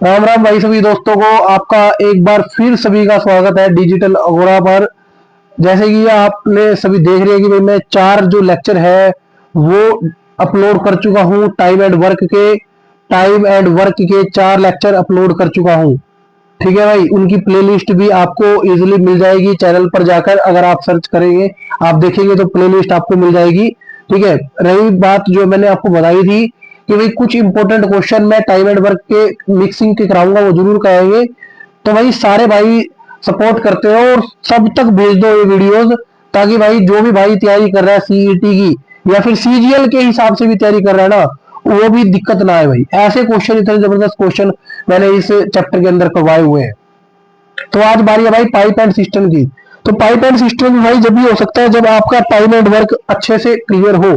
राम राम भाई सभी दोस्तों को आपका एक बार फिर सभी का स्वागत है डिजिटल अगोरा पर। जैसे कि आपने सभी देख रहे हैं कि भाई मैं 4 जो लेक्चर है वो अपलोड कर चुका हूँ। टाइम एंड वर्क के 4 लेक्चर अपलोड कर चुका हूँ। ठीक है भाई, उनकी प्लेलिस्ट भी आपको इजीली मिल जाएगी चैनल पर जाकर। अगर आप सर्च करेंगे, आप देखेंगे तो प्लेलिस्ट आपको मिल जाएगी। ठीक है, रही बात जो मैंने आपको बताई थी कि भाई कुछ इंपॉर्टेंट क्वेश्चन मैं टाइम एंड वर्क के मिक्सिंग के कराऊंगा, वो जरूर कराएंगे। तो भाई सारे भाई सपोर्ट करते हो और सब तक भेज दो ये वीडियोस, ताकि भाई जो भी भाई तैयारी कर रहा है सीईटी की या फिर सीजीएल के हिसाब से भी तैयारी कर रहा है ना, वो भी दिक्कत ना आए भाई। ऐसे क्वेश्चन, इतने जबरदस्त क्वेश्चन मैंने इस चैप्टर के अंदर करवाए हुए हैं। तो आज बारी है भाई पाइप एंड सिस्टम की। तो पाइप एंड सिस्टम भाई जब भी हो सकता है जब आपका टाइम एंड वर्क अच्छे से क्लियर हो।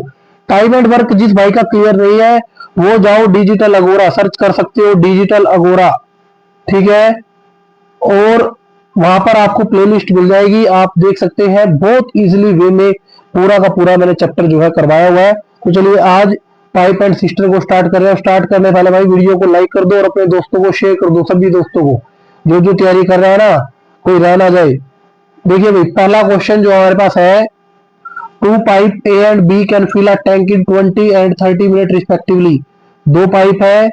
टाइम एंड वर्क जिस भाई का क्लियर नहीं है वो जाओ डिजिटल अगोरा सर्च कर सकते हो, डिजिटल अगोरा। ठीक है, और वहां पर आपको प्लेलिस्ट मिल जाएगी, आप देख सकते हैं बहुत इजीली वे में पूरा का पूरा मैंने चैप्टर जो है करवाया हुआ है। तो चलिए आज पाइप एंड सिस्टम को स्टार्ट कर रहे हैं। स्टार्ट करने पहले भाई वीडियो को लाइक कर दो और अपने दोस्तों को शेयर कर दो, सभी दोस्तों को जो जो तैयारी कर रहा है ना, कोई रह ना जाए। देखिए भाई पहला क्वेश्चन जो हमारे पास है, two pipe A and B can fill a tank in 20 and 30 minute respectively. दो पाइप है,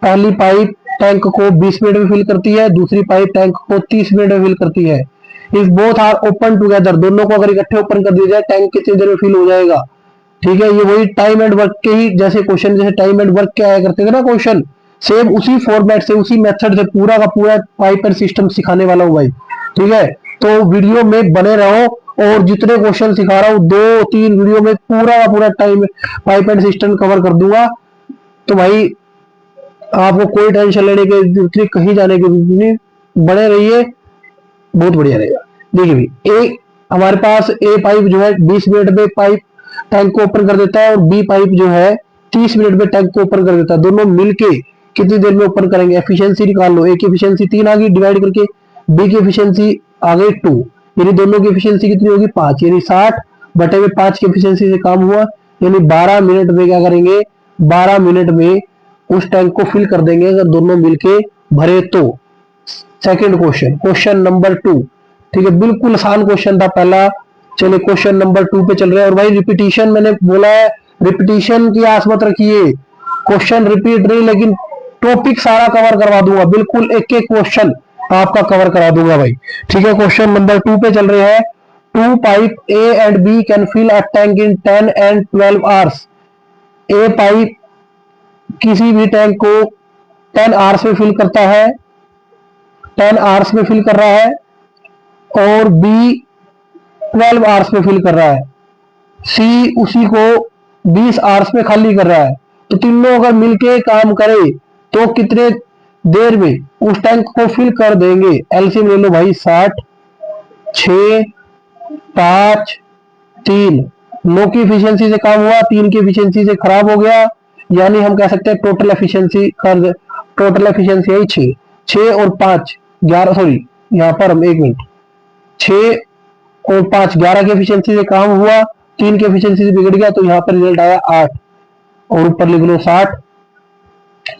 पहली पाइप टैंक को 20 मिनट में फिल करती है, दूसरी पाइप टैंक को 30 मिनट में फिल करती है। If both are open together, दोनों को अगर इकट्ठे ओपन कर दिया जाए टैंक कितनी देर में फिल हो जाएगा। ठीक है, ये वही टाइम एंड वर्क के ही जैसे क्वेश्चन, जैसे टाइम एंड वर्क के आया करते थे ना क्वेश्चन, सेम उसी फॉर्मेट से उसी मेथड से पूरा का पूरा पाइप एंड सिस्टम सिखाने वाला हूँ भाई। ठीक है, तो वीडियो में बने रहो और जितने क्वेश्चन सिखा रहा हूँ 2-3 वीडियो में पूरा का पूरा time pipe and system cover कर दूंगा। तो भाई आपको कोई टेंशन लेने की जरूरत नहीं, कहीं जाने की जरूरत नहीं, बने रहिए, बहुत बढ़िया रहेगा। देखिए भाई ए हमारे पास ए पाइप जो है 20 मिनट में पाइप टैंक को ओपन कर देता है और बी पाइप जो है 30 मिनट में टैंक को ओपन कर देता है। दोनों मिलके कितनी देर में ओपन करेंगे, एफिशिएंसी निकाल लो। ए की एफिशिएंसी 3 आ गई डिवाइड करके, बी की एफिशिएंसी आ गई 2, यानी दोनों की एफिशिएंसी कितनी होगी 5, यानी 60 बटे में 5 की एफिशिएंसी से काम हुआ, यानी 12 मिनट में क्या करेंगे, 12 मिनट में उस टैंक को फिल कर देंगे अगर दोनों मिलके भरे तो। Second question, question number 2। ठीक है, बिल्कुल आसान क्वेश्चन था पहला। चलिए क्वेश्चन नंबर 2 पे चल रहे हैं। और भाई रिपीटिशन मैंने बोला है, रिपीटिशन की आस मत रखिए, क्वेश्चन रिपीट नहीं लेकिन टॉपिक सारा कवर करवा दूंगा, बिल्कुल एक एक क्वेश्चन आपका कवर करा दूंगा भाई। ठीक है, क्वेश्चन नंबर 2 पे चल रहे हैं। Two pipe A and B can fill a tank in 10 and 12 hours. A pipe किसी भी टैंक को 10 आवर्स में फिल करता है, 10 आवर्स में फिल कर रहा है, और बी 12 आवर्स में फिल कर रहा है, सी उसी को 20 आवर्स में खाली कर रहा है। तो तीनों अगर मिलके काम करे तो कितने देर में उस टैंक को फिल कर देंगे। एलसीएम ले लो भाई, 60, 6, 5, 3। 9 की एफिशिएंसी से काम हुआ, 3 की एफिशिएंसी से खराब हो गया, यानी हम कह सकते हैं टोटल एफिशिएंसी कर, टोटल एफिशिएंसी है 6। 6 और 5 11, सॉरी यहाँ पर हम 1 मिनट, 6 और 5 11 की एफिशिएंसी से काम हुआ, 3 की एफिशिएंसी से बिगड़ गया, तो यहाँ पर रिजल्ट आया 8। और ऊपर लिख लो 60,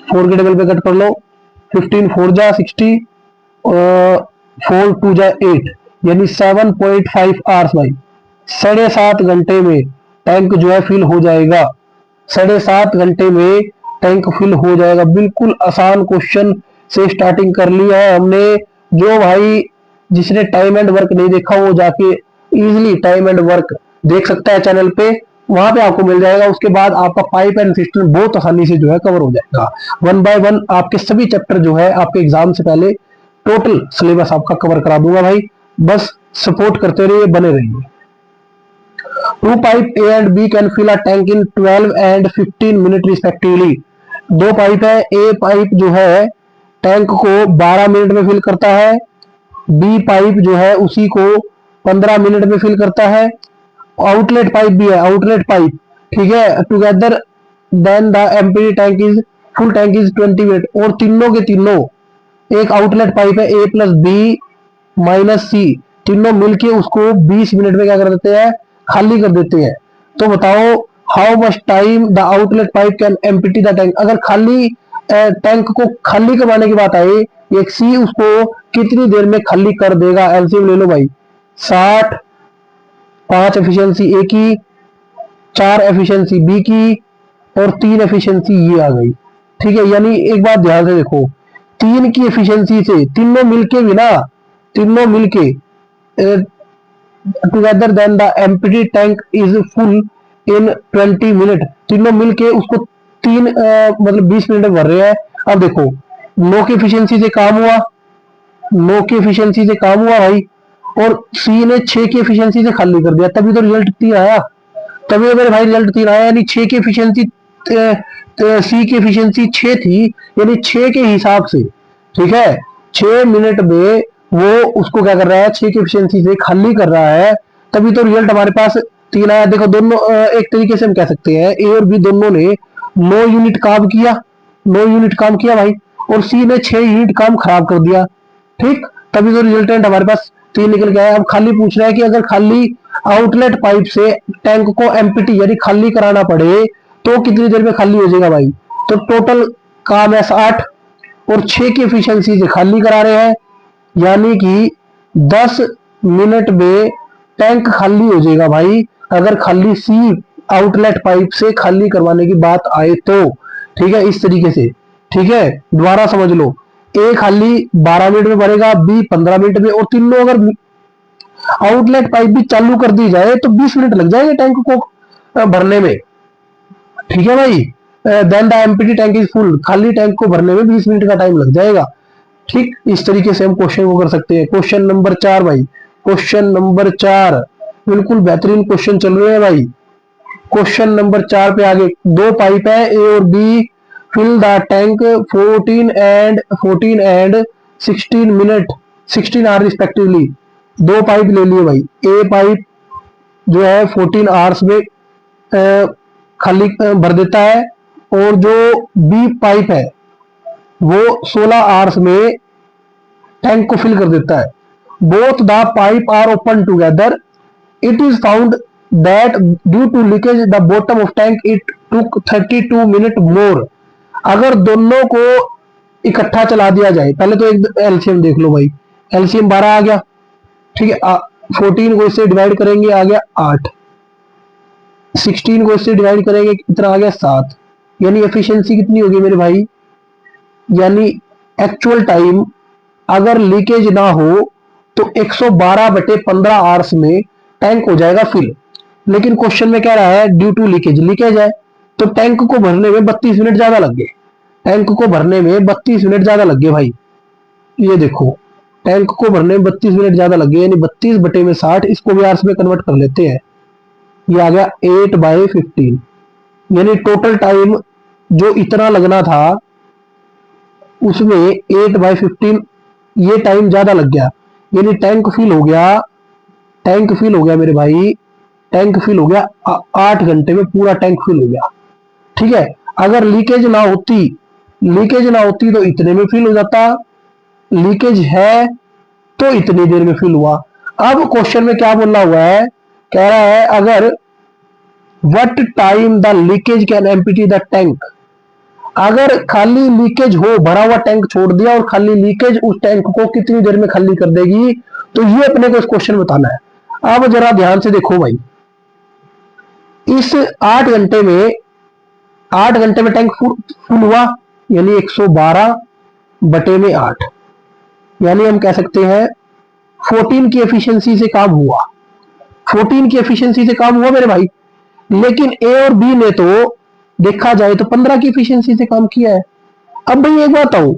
4 के टेबल पे कट कर लो, 15 4 जा 60, 4 2 जा 8, यानी 7.5 आवर्स भाई। 7.5 घंटे में टैंक जो है फिल हो जाएगा, 7.5 घंटे में टैंक फिल हो जाएगा। बिल्कुल आसान क्वेश्चन से स्टार्टिंग कर लिया है हमने। जो भाई जिसने टाइम एंड वर्क नहीं देखा वो जाके इजीली टाइम एंड वर्क देख सकता है चैनल पे, वहां पे आपको मिल जाएगा। उसके बाद आपका पाइप एंड सिस्टम बहुत आसानी से जो है कवर हो जाएगा। 1 बाय 1 आपके सभी चैप्टर जो है आपके एग्जाम से पहले टोटल सिलेबस आपका कवर करा दूंगा भाई, बस सपोर्ट करते रहिए, बने रहिए। Two pipe A and B can fill a tank in 12 and 15 minute respectively. दो पाइप है, ए पाइप जो है टैंक को 12 मिनट में फिल करता है, बी पाइप जो है उसी को 15 मिनट में फिल करता है। आउटलेट पाइप भी है, आउटलेट पाइप। ठीक है, together then the empty tank is, full tank is 20 minute. और तीनों के तीनों, एक आउटलेट पाइप है A plus B minus C, तीनों मिलके उसको 20 मिनट में क्या कर देते हैं, खाली कर देते हैं। तो बताओ how much time the outlet pipe can empty the tank. अगर खाली टैंक को खाली करवाने की बात आई, एक सी उसको कितनी देर में खाली कर देगा। एलसीएम ले लो भाई, 60, 5 एफिशिएंसी ए की, 4 एफिशिएंसी बी की और 3 एफिशिएंसी ये आ गई। ठीक है, यानी एक बात ध्यान से देखो, 3 की एफिशिएंसी से तीनों मिलके भी ना, तीनों मिलके together then the empty tank is full in 20 minute, तीनों मिलके उसको मतलब 20 मिनट में भर रहे हैं। अब देखो 9 की एफिशिएंसी से काम हुआ, 9 की एफिशिएंसी से काम हुआ भाई, और सी ने 6 की एफिशिएंसी से खाली कर दिया, तभी तो रिजल्ट 3 आया, तभी मेरे भाई रिजल्ट 3 आया। यानी 6 की एफिशिएंसी, सी की एफिशिएंसी 6 थी, यानी 6 के हिसाब से, ठीक है, 6 मिनट में वो उसको क्या कर रहा है, 6 की एफिशिएंसी से खाली कर रहा है, तभी तो रिजल्ट हमारे पास 3 आया। देखो दोनों एक तरीके से हम कह सकते हैं ए और बी दोनों ने 9 यूनिट काम किया, 9 यूनिट काम किया भाई, और सी ने 6 यूनिट काम खराब कर दिया। ठीक, तभी तो रिजल्टेंट हमारे पास 3 निकल गया है। अब खाली पूछ रहा है कि अगर खाली आउटलेट पाइप से टैंक को एम्प्टी यानी खाली कराना पड़े तो कितनी देर में खाली हो जाएगा भाई। तो टोटल काम है 60 और 6 की एफिशिएंसी से खाली करा रहे हैं, यानी कि 10 मिनट में टैंक खाली हो जाएगा भाई, अगर खाली सी आउटलेट पाइप से खाली करवाने की बात आए तो। ठीक है, इस तरीके से, ठीक है, दोबारा समझ लो, ए खाली 12 मिनट में भरेगा, बी 15 मिनट में, और तीनों अगर आउटलेट पाइप भी चालू कर दी जाए तो 20 मिनट लग जाएंगे टैंक को भरने में। ठीक है भाई, then the empty tank is full, खाली टैंक को भरने में 20 मिनट का टाइम लग जाएगा। ठीक, इस तरीके से हम क्वेश्चन को कर सकते हैं। क्वेश्चन नंबर 4 भाई, क्वेश्चन नंबर 4 बिल्कुल बेहतरीन क्वेश्चन चल रहे हैं भाई। क्वेश्चन नंबर 4 पे आगे, दो पाइप है ए और B, fill the tank 14 and 16 minute 16 hour respectively. दो पाइप ले लिए भाई, ए पाइप जो है 14 आवर्स में खाली भर देता है, और जो बी पाइप है वो 16 आवर्स में टैंक को फिल कर देता है। Both the pipe are open together, it is found that due to leakage the bottom of tank it took 32 minute more. अगर दोनों को इकट्ठा चला दिया जाए, पहले तो एक एलसीएम देख लो भाई, एलसीएम 12 आ गया, ठीक है, 14 को इससे डिवाइड करेंगे आ गया 8, 16 को इससे डिवाइड करेंगे कितना आ गया 7, यानी एफिशिएंसी कितनी होगी मेरे भाई, यानी एक्चुअल टाइम अगर लीकेज ना हो तो 112/15 आवर्स में टैंक हो जाएगा फिल। लेकिन क्वेश्चन में कह रहा है ड्यू टू लीकेज, लीकेज है तो टैंक को भरने में 32 मिनट ज्यादा लग गए, टैंक को भरने में 32 मिनट ज्यादा लग गए भाई। ये देखो टैंक को भरने में 32 मिनट ज्यादा लग गए, यानी 32/60, इसको भी आवर्स में कन्वर्ट कर लेते हैं, ये आ गया 8/15, यानी टोटल टाइम जो इतना लगना था उसमें 8/15 ये टाइम ज्यादा लग गया, यानी टैंक फिल हो गया, टैंक फिल हो गया मेरे भाई, टैंक फिल हो गया 8 घंटे में पूरा टैंक फिल हो गया। ठीक है, अगर लीकेज ना होती, लीकेज ना होती तो इतने में फिल हो जाता, लीकेज है तो इतनी देर में फिल हुआ। अब क्वेश्चन में क्या बोलना हुआ है, कह रहा है अगर what time the leakage can empty the tank, अगर खाली लीकेज हो, भरा हुआ टैंक छोड़ दिया और खाली लीकेज उस टैंक को कितनी देर में खाली कर देगी, तो ये अपने को इस क्वेश्चन बताना है। अब जरा ध्यान से देखो भाई, इस 8 घंटे में, 8 घंटे में टैंक फुल हुआ, यानी 112/8, यानी हम कह सकते हैं 14 की एफिशिएंसी से काम हुआ, 14 की एफिशिएंसी से काम हुआ मेरे भाई। लेकिन ए और बी ने तो देखा जाए तो 15 की एफिशिएंसी से काम किया है। अब भाई एक बात आऊं,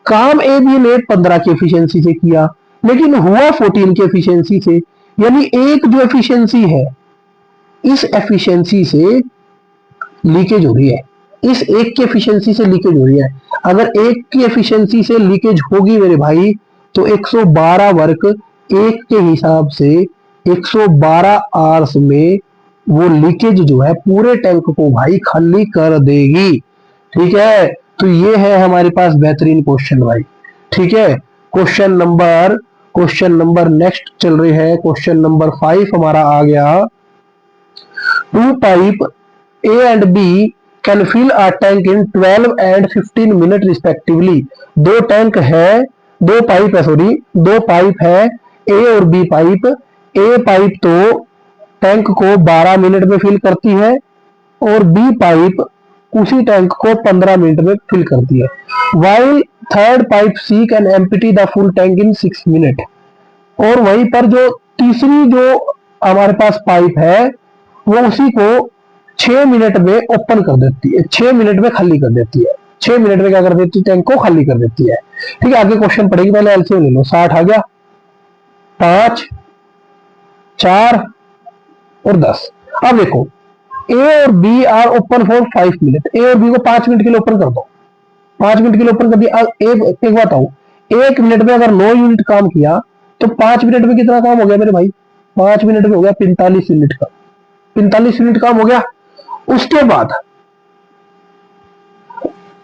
काम ए बी ने 15 की एफिशिएंसी से किया लेकिन हुआ 14 की एफिशिएंसी से, यानी एक जो एफिशिएंसी है इस एफिशिएंसी से लीकेज हो रही है, इस एक की एफिशिएंसी से लीकेज हो रही है। अगर एक की एफिशिएंसी से लीकेज होगी मेरे भाई तो 112 वर्क एक के हिसाब से 112 आवर्स में वो लीकेज जो है पूरे टैंक को भाई खाली कर देगी। ठीक है, तो ये है हमारे पास बेहतरीन क्वेश्चन भाई। ठीक है, क्वेश्चन नंबर नेक्स्ट चल रही है, क्वेश्चन नंबर 5 हमारा आ गया। Two pipe A and B can fill a tank in 12 and 15 minute respectively. दो टैंक है, दो पाइप है, सॉरी दो पाइप है, ए और बी पाइप। ए पाइप तो टैंक को 12 मिनट में फिल करती है और बी पाइप उसी टैंक को 15 मिनट में फिल करती है। While third pipe C can empty the full tank in 6 minute. और वहीं पर जो तीसरी जो हमारे पास पाइप है वो उसी को 6 मिनट में ओपन कर देती है, 6 मिनट में खाली कर देती है। 6 मिनट में क्या कर देती है, टैंक को खाली कर देती है। ठीक है, आगे क्वेश्चन पढ़ेगी, पहले एलसीएम ले लो। 60 आ गया, 5, 4 और 10। अब देखो ए और बी आर ओपन फॉर 5 मिनट। ए और बी को 5 मिनट के लिए ओपन कर दो, 5 मिनट के लिए ओपन कर दिया। अब एक बात आओ, 1 मिनट में अगर 9 यूनिट काम किया तो 5 मिनट में कितना काम हो गया मेरे भाई? 5 मिनट में हो गया 45 यूनिट का, 45 यूनिट काम हो गया। उसके बाद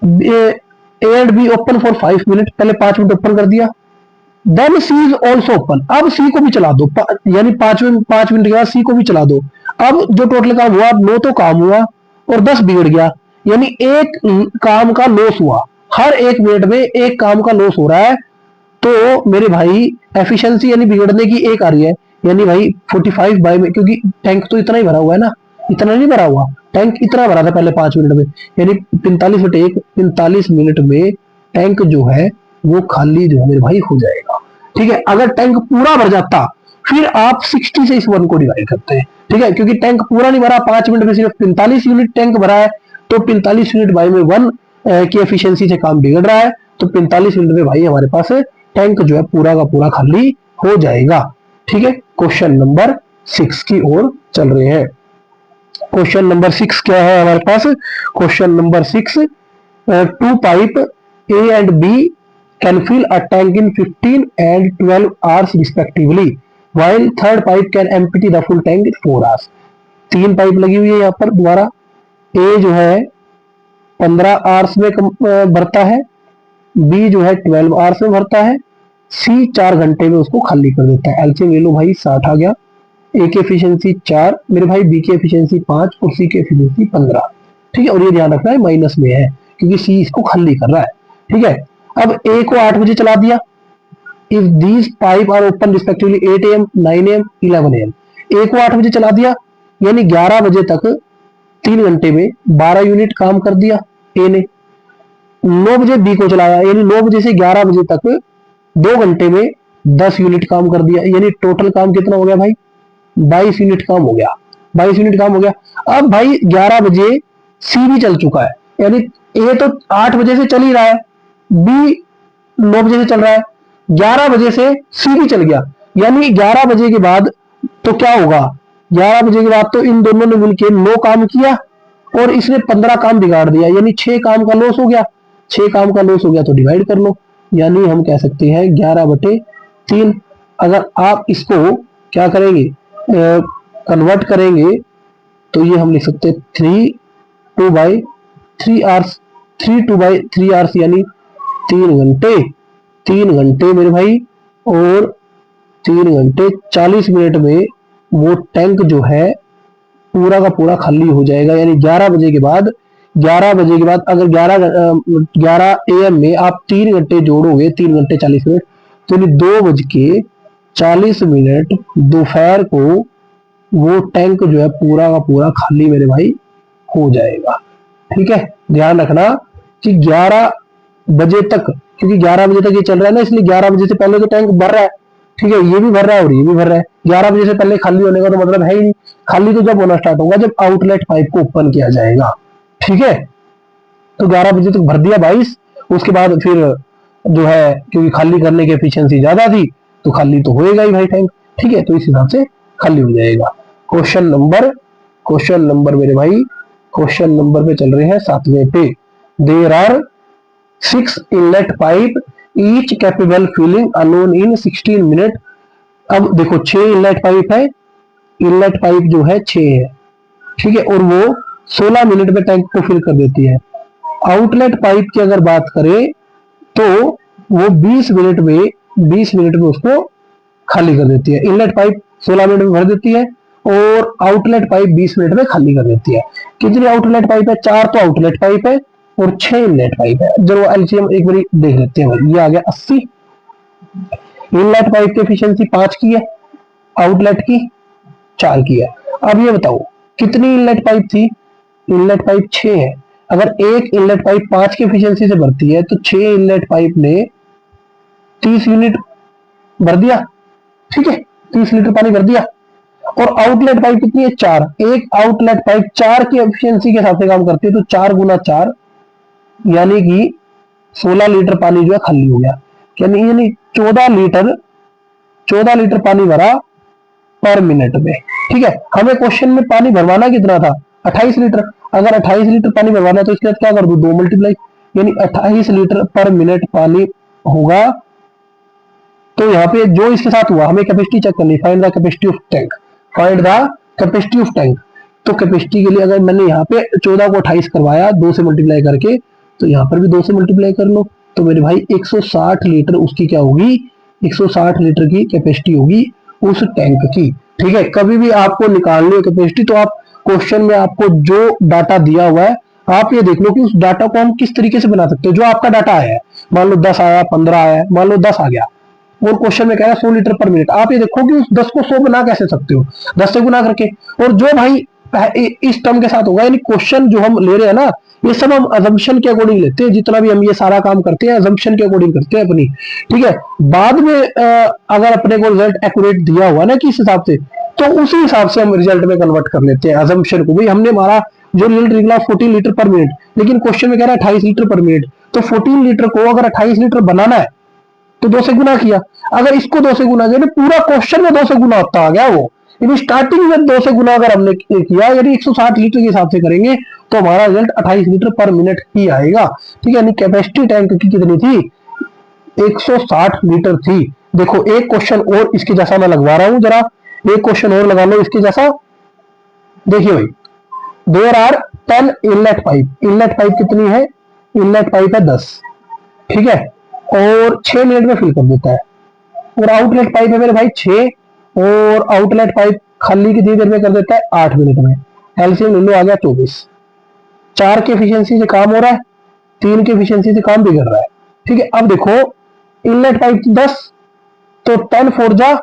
A and B open for 5 minute, पहले 5 मिनट ओपन कर दिया। Then C is also open, अब सी को भी चला दो, यानी 5 मिनट के बाद सी को भी चला दो। अब जो टोटल काम हुआ, 9 तो काम हुआ और 10 बिगड़ गया, यानी एक काम का लॉस हुआ। हर 1 मिनट में एक काम का लॉस हो रहा है। तो मेरे भाई एफिशिएंसी यानी बिगड़ने की एक आ रही है, यानी भाई 45 बाय में, क्योंकि टैंक तो इतना ही भरा हुआ है ना, इतना नहीं भरा हुआ, टैंक इतना भरा था पहले 5 मिनट में, यानी 45 बटे 1, 45 मिनट में टैंक जो है वो खाली जो है मेरे भाई हो जाएगा। ठीक है, अगर टैंक पूरा भर जाता फिर आप 60 से इस 1 को डिवाइड करते हैं। ठीक है, क्योंकि टैंक पूरा नहीं भरा, 5 मिनट में सिर्फ 45 यूनिट टैंक भरा है, तो 45 यूनिट बाई में 1 की एफिशिएंसी से काम बिगड़ रहा है, तो 45 यूनिट में भाई हमारे पास टैंक जो है पूरा का पूरा खाली हो जाएगा। ठीक है, क्वेश्चन नंबर 6 की ओर चल रहे हैं। क्वेश्चन नंबर 6 क्या है हमारे पास? Question number 6, 2 pipe A and B can fill a tank in 15 and 12 hours respectively, while third pipe can empty the full tank in 4 hours. 3 pipe लगी हुई है यहाँ पर दोबारा। ए जो है 15 आवर्स में भरता है, बी जो है 12 आवर्स में भरता है, सी 4 घंटे में उसको खाली कर देता है। एलसीएम ले लो भाई, 60 आ गया। ए की एफिशिएंसी 4 मेरे भाई, बी की एफिशिएंसी 5 और सी की एफिशिएंसी 15। ठीक है, और ये ध्यान रखना है माइनस में है क्योंकि सी इसको खाली कर रहा है। ठीक है, अब ए को 8 बजे चला दिया। If these pipe are open respectively 8 AM, 9 AM, 11 AM। A को 8 बजे चला दिया, यानी 11 बजे तक 3 घंटे में 12 यूनिट काम कर दिया ए ने। 9 बजे बी को चलाया, यानी 9 बजे से 11 बजे तक 2 घंटे में 10 यूनिट काम कर दिया, यानी टोटल काम कितना हो गया भाई? 22 यूनिट काम हो गया, 22 यूनिट काम हो गया। अब भाई 11 बजे सी भी चल चुका है, यानी ए तो 8 बजे से चल ही रहा है, बी 9 बजे से चल रहा है, 11 बजे से सी भी चल गया, यानी 11 बजे के बाद तो क्या होगा? 11 बजे के बाद तो इन दोनों ने मिलकर 9 काम किया और इसने 15 काम बिगाड़ दिया, यानी 6 काम का लॉस हो गया। 6 काम का लॉस हो गया तो डिवाइड कर लो, यानी हम कह सकते हैं 11/3। अगर आप इसको क्या करेंगे, कन्वर्ट करेंगे तो ये हम लिख सकते हैं 3/2 आवर्स, 3/2 आवर्स यानी 3 घंटे, 3 घंटे मेरे भाई, और 3 घंटे 40 मिनट में वो टैंक जो है पूरा का पूरा खाली हो जाएगा। यानी 11 बजे के बाद, 11 बजे के बाद अगर 11 AM में आप 3 घंटे जोड़ोगे, 3 घंटे 40 मिनट, तो 2:40 दोपहर को वो टैंक जो है पूरा का पूरा खाली मेरे भाई हो जाएगा। ठीक है, ध्यान रखना कि 11 बजे तक, क्योंकि 11 बजे तक ये चल रहा है ना, इसलिए 11 बजे से पहले तो टैंक भर रहा है। ठीक है, ये भी भर रहा है और ये भी भर रहा है। 11 बजे से पहले खाली होने का तो मतलब है ही नहीं, खाली तो जब होना स्टार्ट होगा जब आउटलेट पाइप को ओपन किया जाएगा। ठीक है, तो 11 बजे तक भर दिया 22, उसके बाद फिर जो है क्योंकि खाली करने की एफिशिएंसी ज्यादा थी तो खाली तो होएगा ही भाई टैंक। ठीक है, तो इस हिसाब से खाली हो जाएगा। क्वेश्चन नंबर मेरे भाई, क्वेश्चन नंबर पे चल रहे हैं 7वें पे। There are 6 inlet pipe each capable filling alone in 16 minute. अब देखो 6 इनलेट पाइप है, इनलेट पाइप जो है 6 है। ठीक है, और वो 16 मिनट में टैंक को फिल कर देती है। आउटलेट पाइप की अगर बात करें तो वो 20 मिनट में उसको खाली कर देती है। इनलेट पाइप 16 मिनट में भर देती है और आउटलेट पाइप 20 मिनट में खाली कर देती है। कितनी आउटलेट पाइप है? 4 तो आउटलेट पाइप है और 6 इनलेट पाइप है। जो एलसीएम एक बार देख लेते हैं भाई, ये आ गया 80। इनलेट पाइप की एफिशिएंसी 5 की है, आउटलेट की 4 की है। अब ये बताओ कितनी इनलेट पाइप थी? इनलेट पाइप 6 है। अगर एक इनलेट पाइप 5 की एफिशिएंसी से भरती है तो 6 इनलेट पाइप ने 30 यूनिट भर दिया, ठीक है, 30 लीटर पानी भर दिया। और आउटलेट पाइप कितनी है? 4। एक आउटलेट पाइप 4 की एफिशिएंसी के हिसाब से काम करती है, तो 4 गुना 4 यानी कि 16 लीटर पानी जो है खाली हो गया। यानी 14 लीटर पानी भरा पर मिनट में, ठीक है। हमें क्वेश्चन में पानी भरवाना कितना था? 28 लीटर। अगर 28 लीटर पानी भरवाना है तो इसके साथ क्या कर दो? 2 मल्टीप्लाई, यानी 28 लीटर पर मिनट पानी होगा। तो यहाँ पे जो इसके साथ हुआ, हमें कैपेसिटी चेक करनी, find the capacity of tank, find the capacity of tank. तो कैपेसिटी के लिए अगर मैंने यहाँ पे 14 को 28 करवाया 2 से मल्टीप्लाई करके, तो यहाँ पर भी 2 से मल्टीप्लाई कर लो। तो मेरे भाई 160 लीटर उसकी क्या होगी? 160 लीटर की कैपेसिटी होगी उस टैंक की, ठीक है। कभी भी आपको निकालनी हो कैपेसिटी तो आप क्वेश्चन में आपको जो डाटा दिया हुआ है आप ये देख लो कि उस डाटा को हम किस तरीके से बना सकते हैं। जो आपका डाटा आया है, मान लो 10 आया, 15 आया, मान लो 10 आ गया और क्वेश्चन में कह रहा है 100 लीटर पर मिनट, आप ये देखो कि उस 10 को 100 बना कैसे सकते हो? 10 से गुना करके। और जो भाई इस टर्म के साथ होगा, यानी क्वेश्चन जो हम ले रहे हैं ना, ये सब हम अजम्पशन के अकॉर्डिंग लेते हैं। जितना भी हम ये सारा काम करते हैं अजम्पशन के अकॉर्डिंग करते हैं अपनी, ठीक है। बाद में अगर अपने को रिजल्ट एक्यूरेट दिया हुआ ना किस हिसाब से, तो उसी हिसाब से हम रिजल्ट में कन्वर्ट कर लेते हैं अजम्पशन को। भाई हमने हमारा जो रिजल्ट निकला 14 लीटर पर मिनट, लेकिन क्वेश्चन में कह रहा है 28 लीटर पर मिनट, तो 14 लीटर को अगर 28 लीटर बनाना है तो 2 से गुना किया। अगर इसको 2 से गुना किया, पूरा क्वेश्चन में 2 से गुना होता आ गया वो। यानी स्टार्टिंग में 2 से गुना अगर हमने किया, यानी 160 लीटर के हिसाब से करेंगे तो हमारा रिजल्ट 28 लीटर पर मिनट ही आएगा, ठीक है। यानी कैपेसिटी टैंक की कितनी थी? 160 लीटर थी। देखो एक क्वेश्चन और इसके जैसा मैं लगवा रहा हूं, जरा एक क्वेश्चन और लगा लो इसके जैसा। देखिए भाई, there are 10 inlet pipe. Inlet pipe कितनी है? इनलेट पाइप है 10, ठीक है, और 6 मिनट में फिल कर देता है। और आउटलेट पाइप है मेरे भाई 6, और आउटलेट पाइप खाली कितनी देर में कर देता है? 8 मिनट में। एलसीएम ले लो, आ गया 24। 4 की एफिशिएंसी से काम हो रहा है, 3 की एफिशिएंसी से काम बिगड़ रहा है, ठीक है। अब देखो इनलेट पाइप 10, तो 10 4 जा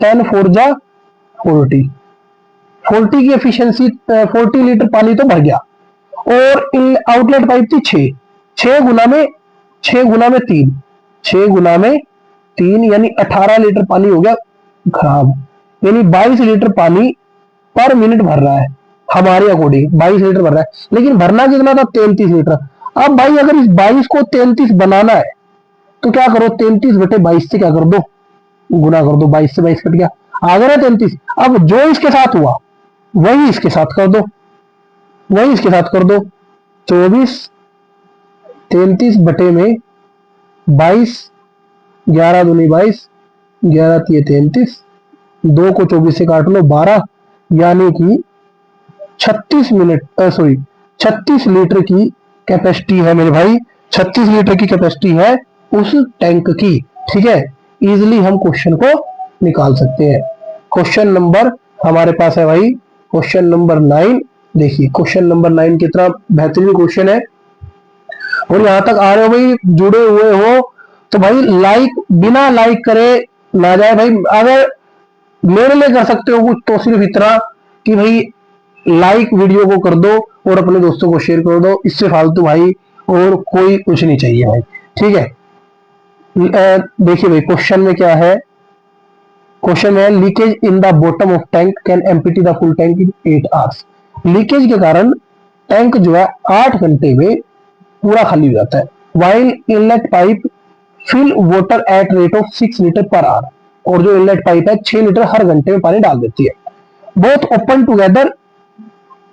40, 40 की एफिशिएंसी 40 लीटर पानी तो भर गया। और आउटलेट पाइप थी 6, 6 गुना में 3, 6 गुना में 3 यानी 18 लीटर पानी हो गया खराब। यानी 22 लीटर पानी पर मिनट भर रहा है हमारे अकॉर्डिंग, 22 लीटर भर रहा है। लेकिन भरना कितना था? 33 लीटर। अब भाई अगर इस 22 को 33 बनाना है तो क्या करो? 33 बटे 22 से क्या कर दो? गुना कर दो। 22 से 22 कट गया, आ गया ना 33। अब जो इसके साथ हुआ वही इसके साथ कर दो, 24, 33 बटे में 22, 11 दूनी 22, 11 तिये 33, 2 को 24 से काट लो 12, यानी कि 36 लीटर की कैपेसिटी है मेरे भाई। 36 लीटर की कैपेसिटी है उस टैंक की, ठीक है। इजिली हम क्वेश्चन को निकाल सकते हैं। क्वेश्चन नंबर हमारे पास है भाई, क्वेश्चन नंबर 9। देखिए क्वेश्चन नंबर 9 कितना बेहतरीन क्वेश्चन है। और यहां तक आ रहे हो भाई, जुड़े हुए हो तो भाई लाइक, बिना लाइक करे ना जाए भाई। अगर मेरे लिए कर सकते हो कुछ तो सिर्फ इतना कि भाई लाइक वीडियो को कर दो और अपने दोस्तों को शेयर कर दो। इससे फालतू भाई और कोई कुछ नहीं चाहिए भाई, ठीक है। देखिए भाई क्वेश्चन में क्या है? क्वेश्चन है leakage in the bottom of tank can empty the full tank in 8 hours. Leakage के कारण टैंक जो है 8 घंटे में पूरा खाली हो जाता है। While inlet pipe fill water at rate of 6 litre per hour. और जो इनलेट पाइप है 6 लीटर हर घंटे में पानी डाल देती है। Both open together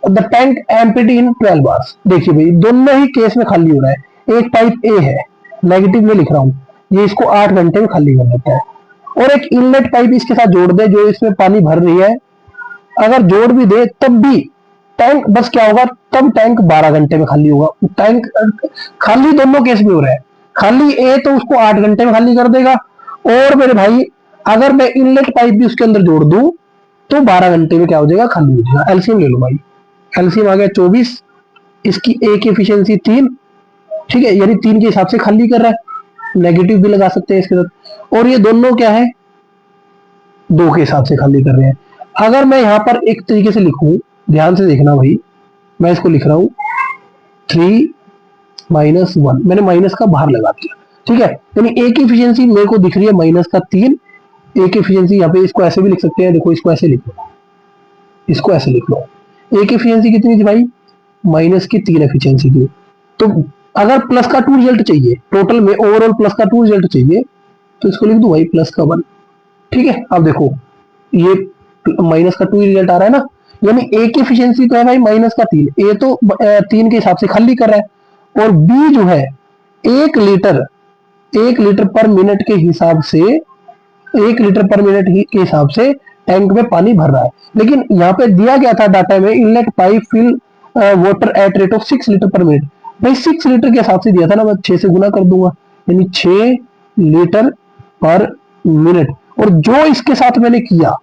the tank empty in 12 hours. देखिए भाई दोनों ही केस में खाली हो रहा है। एक पाइप ए है, नेगेटिव में लिख रहा हूं, ये इसको 8 घंटे में खाली कर देता है। और एक इनलेट पाइप इसके साथ जोड़ दे जो इसमें पानी भर रही है, अगर जोड़ भी दे तब भी टैंक बस क्या होगा? तब टैंक 12 घंटे में खाली होगा। टैंक खाली दोनों केस में हो रहा है। खाली ए तो उसको 8 घंटे में खाली कर देगा, और मेरे भाई अगर मैं इनलेट पाइप भी उसके अंदर जोड़ दूं तो 12 घंटे में क्या हो जाएगा, खाली हो जाएगा। एलसीएम ले लो भाई, एलसीएम आ गया 24, इसकी ए की एफिशिएंसी 3, ठीक है, यानी 3 के हिसाब से खाली कर रहा है, नेगेटिव भी लगा सकते हैं इसके साथ। और ये दोनों क्या है, 2 के हिसाब से खाली कर रहे हैं। अगर मैं यहां पर एक तरीके से लिखूं, ध्यान से देखना भाई, मैं इसको लिख रहा हूं 3 माइनस 1, मैंने माइनस का बाहर लगा दिया, ठीक है, यानी ए की एफिशिएंसी मेरे को दिख रही है माइनस का 3, ए की एफिशिएंसी यहाँ पे, इसको ऐसे भी लिख सकते हैं, देखो इसको ऐसे लिख लो, इसको ऐसे लिख लो, ए की एफिशिएंसी कितनी थी भाई, माइनस की 3 एफिशिएंसी थी। तो अगर प्लस का 2 रिजल्ट चाहिए, टोटल में ओवरऑल प्लस का 2 रिजल्ट चाहिए, तो इसको लिख दो भाई प्लस का 1, ठीक है। अब देखो ये माइनस का 2 रिजल्ट आ रहा है ना, यानी ए की एफिशिएंसी तो है भाई माइनस का 3, ए तो 3 के हिसाब से खाली कर रहा है, और बी जो है 1 लीटर पर मिनट के हिसाब से, 1 लीटर पर मिनट के हिसाब से टैंक में पानी भर रहा है। लेकिन यहाँ पे दिया गया था डाटा में, inlet pipe fill water at rate of 6 litre per minute, भाई 6 लीटर के हिसाब से दिया था ना, मैं 6 से गुना कर दूंगा, यानी 6 लीटर पर मिनट। और जो इसके साथ मैंने किया,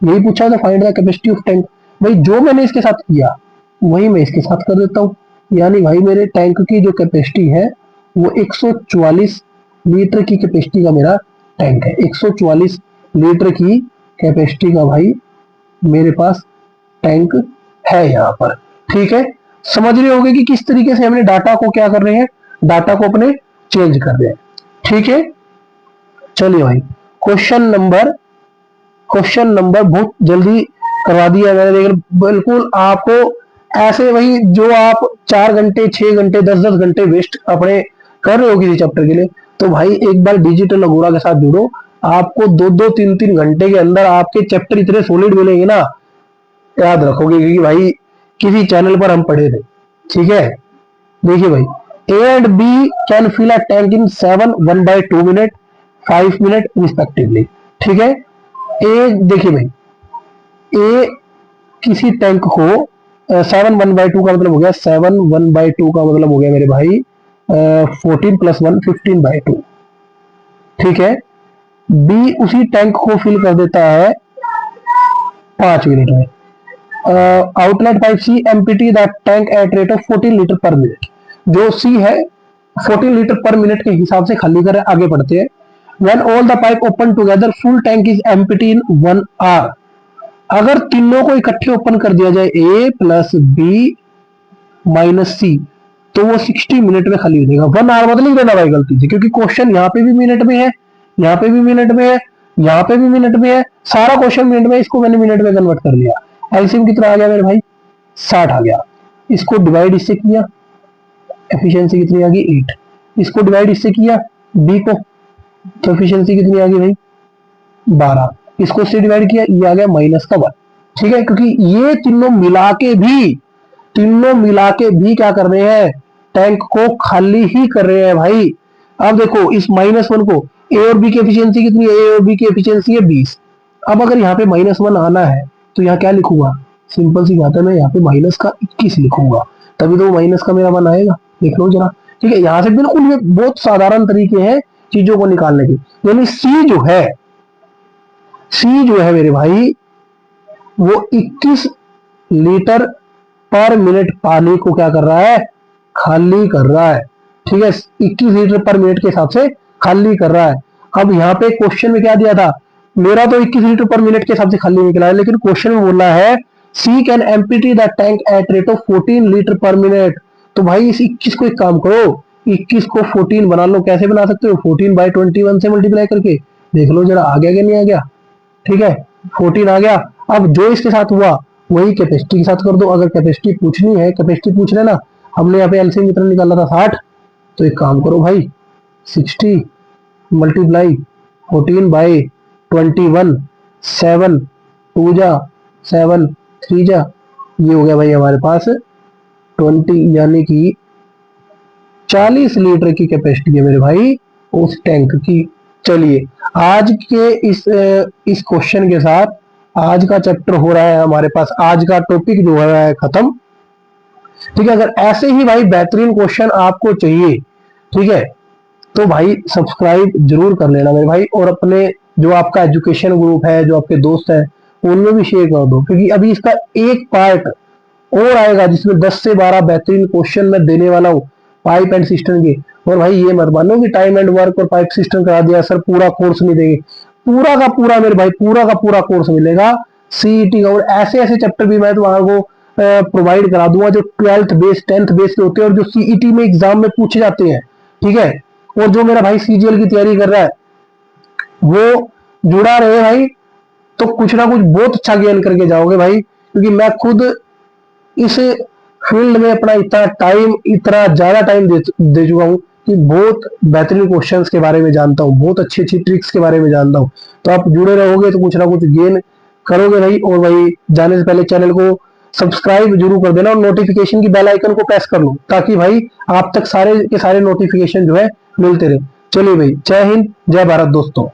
यही पूछा था find the capacity of tank, भाई जो मैंने इसके साथ किया वही मैं इसके साथ कर देता हूँ, यानी भाई मेरे टैंक की जो कैपेसिटी है वो 144 लीटर की कैपेसिटी का मेरा टैंक है, 144 लीटर की कैपेसिटी का भाई मेरे पास टैंक है यहाँ पर, ठीक है। समझ रहे होंगे कि किस तरीके से हमने डाटा को क्या कर रहे हैं, डाटा को अपने चेंज कर रहे हैं, ठीक है। चलिए भाई क्वेश्चन नंबर बहुत जल्दी करवा दिया मैंने, लेकिन बिल्कुल आपको ऐसे वही जो आप 4 घंटे 6 घंटे 10 घंटे वेस्ट अपने कर रहे हो किसी चैप्टर के लिए, तो भाई एक बार डिजिटल अगोरा के साथ जुड़ो, आपको 2-2 3-3 घंटे के अंदर आपके चैप्टर इतने सॉलिड मिलेंगे ना, याद रखोगे, क्योंकि भाई किसी चैनल पर हम पढ़े थे, ठीक है। देखिए भाई, A and B can fill a tank in 7 1/2 minute 5 minute respectively, ठीक है। ए देखिए भाई, ए किसी टैंक को 7 1/2 का मतलब हो गया, 7 1/2 का मतलब हो गया मेरे भाई 14 + 1 15/2, ठीक है। बी उसी टैंक को फिल कर देता है 5 मिनट में। Outlet pipe C empty the tank at rate of 14 litre per minute, जो सी है 14 लीटर पर मिनट के हिसाब से खाली कर, आगे बढ़ते हैं। When all the pipe open together, full tank is empty in 1 hour. अगर तीनों को इकट्ठे ओपन कर दिया जाए, A प्लस बी माइनस सी, तो वो 60 मिनट में खाली हो जाएगा। 1 आवर मत लिख देना भाई गलती से, क्योंकि क्वेश्चन यहाँ पे भी मिनट में है, यहाँ पे भी मिनट में है, यहाँ पे भी मिनट में है, सारा क्वेश्चन मिनट में, इसको मैंने मिनट में कन्वर्ट कर लिया। एलसीएम कितना आ गया मेरे भाई, 60 आ गया। इसको डिवाइड इससे किया, एफिशिएंसी कितनी आ गई 8, इसको डिवाइड इससे किया बी को, तो एफिशिएंसी कितनी आ गई भाई 12, इसको इससे डिवाइड किया, ये आ गया माइनस का 1, ठीक है। क्योंकि ये तीनों मिला के भी क्या कर रहे हैं, टैंक को खाली ही कर रहे हैं भाई। अब देखो इस -1 को, ए और बी की एफिशिएंसी कितनी है, ए और बी की एफिशिएंसी है 20। अब अगर यहाँ पे -1 आना है तो यहाँ क्या लिखूंगा, सिंपल सी बात है, मैं यहाँ पे माइनस का 21 लिखूंगा, तभी तो माइनस का मेरा 1 आएगा। देख लो जरा, ठीक है। यहाँ से बिल्कुल ये बहुत साधारण तरीके हैं चीजों को निकालने की। यानी सी जो है मेरे भाई वो 21 लीटर पर मिनट पानी को क्या कर रहा है, खाली कर रहा है, ठीक है। 21 लीटर पर मिनट के हिसाब से खाली कर रहा है। अब यहाँ पे क्वेश्चन में क्या दिया था, मेरा तो 21 लीटर पर मिनट के हिसाब से खाली निकला है, लेकिन क्वेश्चन में बोला है C can empty the tank at rate of 14 litre per minute. तो भाई इस 21 को एक काम करो, 21 को 14 बना लो, कैसे बना सकते हो, 14/21 से मल्टीप्लाई करके, देख लो जरा आ गया कि नहीं आ गया, ठीक है। 14 आ गया। अब जो इसके साथ हुआ वही कैपेसिटी के साथ कर दो, अगर कैपेसिटी पूछनी है, कैपेसिटी पूछ लेना, हमने यहाँ पे एलसीएम कितना निकाला था 60, तो एक काम करो भाई 60 मल्टीप्लाई 14/21, 7 2 जा 7 3 जा, ये हो गया भाई हमारे पास 20, यानी कि 40 लीटर की कैपेसिटी है मेरे भाई उस टैंक की। चलिए आज के इस क्वेश्चन के साथ आज का चैप्टर हो रहा है हमारे पास, आज का टॉपिक जो है खत्म, ठीक है। अगर ऐसे ही भाई बेहतरीन क्वेश्चन आपको चाहिए, ठीक है, तो भाई सब्सक्राइब जरूर कर लेना मेरे भाई, और अपने जो आपका एजुकेशन ग्रुप है, जो आपके दोस्त हैं, उनमें भी शेयर कर दो, क्योंकि अभी इसका एक पार्ट और आएगा जिसमें 10 से 12 बेहतरीन क्वेश्चन मैं देने वाला हूँ पाइप एंड सिस्टम के। और भाई ये मत मानो कि टाइम एंड वर्क और पाइप सिस्टम करा दिया सर, पूरा कोर्स नहीं देंगे। पूरा का पूरा मेरे भाई, पूरा का पूरा कोर्स मिलेगा सीईटी का। और ऐसे ऐसे चैप्टर भी मैं तुम्हारे को प्रोवाइड करा दूंगा जो 12th बेस 10th बेस के होते हैं और जो सीईटी में एग्जाम में पूछे जाते हैं, ठीक है। और जो मेरा भाई सीजीएल की तैयारी कर रहा है वो जुड़ा रहे भाई, तो कुछ ना कुछ बहुत अच्छा गेन करके जाओगे भाई। क्योंकि मैं खुद इस फील्ड में अपना इतना ज्यादा टाइम दे चुका हूँ कि बहुत बेहतरीन क्वेश्चंस के बारे में जानता हूँ, बहुत अच्छी अच्छी ट्रिक्स के बारे में जानता हूँ। तो आप जुड़े रहोगे तो कुछ ना कुछ गेन करोगे भाई। और भाई जाने से पहले चैनल को सब्सक्राइब जरूर कर देना और नोटिफिकेशन की बेल आइकन को प्रेस कर लो, ताकि भाई आप तक सारे के सारे नोटिफिकेशन जो है मिलते रहे। चलिए भाई, जय हिंद जय भारत दोस्तों।